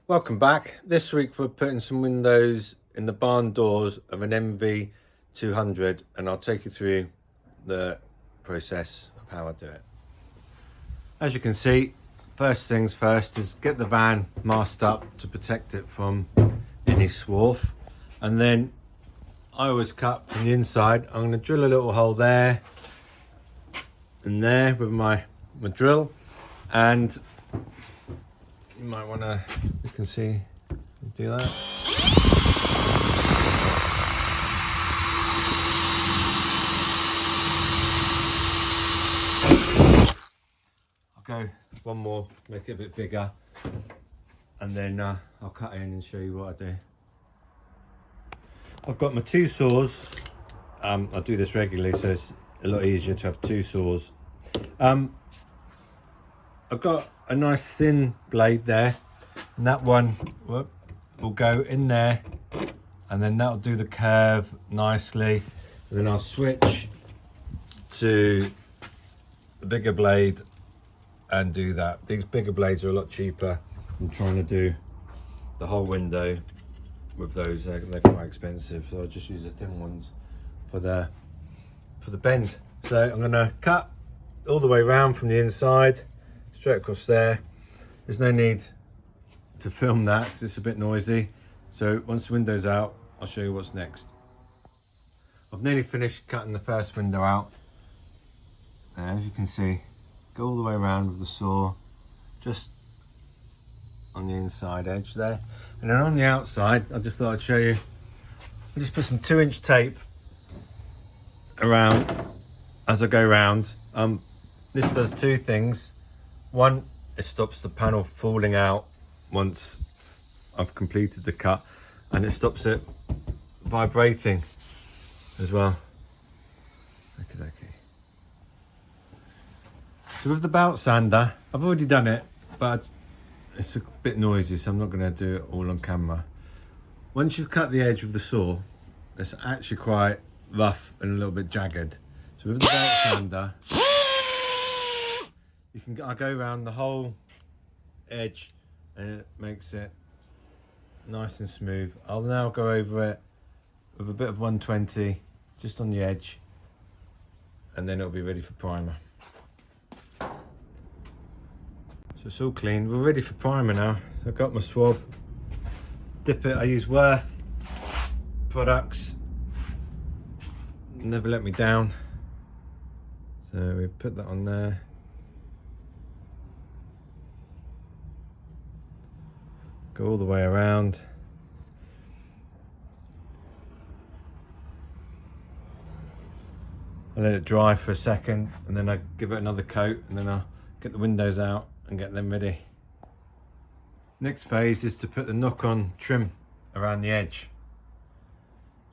Welcome back. This week we're putting some windows in the barn doors of an Nv200 and I'll take you through the process of how I do it. As you can see, first things first is get the van masked up to protect it from any swarf, and then I always cut from the inside. I'm going to drill a little hole there and there with my drill, and you might want to, you can see, do that. I'll go one more, make it a bit bigger, and then I'll cut in and show you what I do. I've got my two saws. I do this regularly, so it's a lot easier to have two saws. I've got a nice thin blade there, and that one will go in there, and then that'll do the curve nicely, and then I'll switch to the bigger blade and do that. These bigger blades are a lot cheaper than trying to do the whole window with those. They're quite expensive, so I'll just use the thin ones for the bend. So I'm going to cut all the way around from the inside straight across there. There's no need to film that because it's a bit noisy. So once the window's out, I'll show you what's next. I've nearly finished cutting the first window out. As you can see, go all the way around with the saw, just on the inside edge there. And then on the outside, I just thought I'd show you, I just put some 2-inch tape around as I go round. This does two things. One, it stops the panel falling out once I've completed the cut, and it stops it vibrating as well. Okay. So with the belt sander, I've already done it, but it's a bit noisy, so I'm not going to do it all on camera. Once you've cut the edge with the saw, it's actually quite rough and a little bit jagged. So with the belt sander, I go around the whole edge and it makes it nice and smooth. I'll now go over it with a bit of 120 just on the edge, and then it'll be ready for primer. So it's all clean. We're ready for primer now. So I've got my swab, dip it. I use Worth products, never let me down. So we put that on there. Go all the way around. I let it dry for a second, and then I give it another coat, and then I'll get the windows out and get them ready. Next phase is to put the knock-on trim around the edge,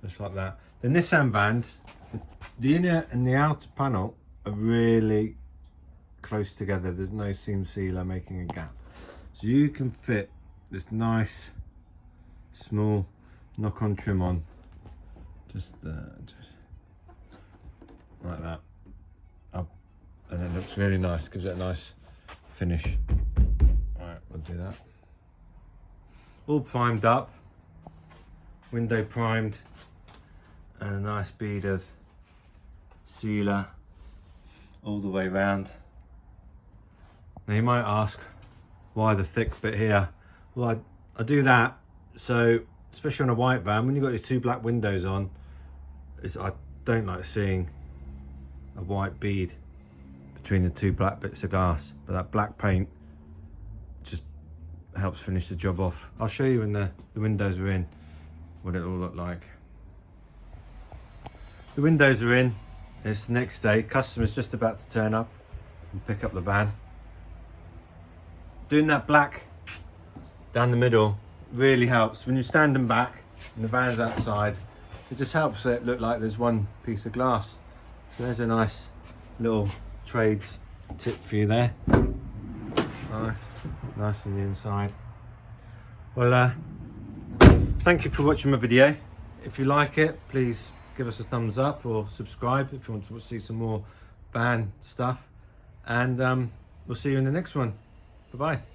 just like that. The Nissan vans, the inner and the outer panel are really close together. There's no seam sealer making a gap, so you can fit this nice small knock-on trim on, just like that, up, and it looks really nice, gives it a nice finish. All right, we'll do that. All primed up, window primed, and a nice bead of sealer all the way around. Now you might ask, why the thick bit here? Well, I do that so, especially on a white van, when you've got your two black windows on, I don't like seeing a white bead between the two black bits of glass, but that black paint just helps finish the job off. I'll show you when the windows are in what it'll look like. The windows are in. It's the next day. Customer's just about to turn up and pick up the van. Doing that black down the middle really helps when you're standing back and the van's outside. It just helps it look like there's one piece of glass. So there's a nice little trades tip for you there. Nice on the inside. Well, thank you for watching my video. If you like it, please give us a thumbs up or subscribe if you want to see some more van stuff, and we'll see you in the next one. Bye bye.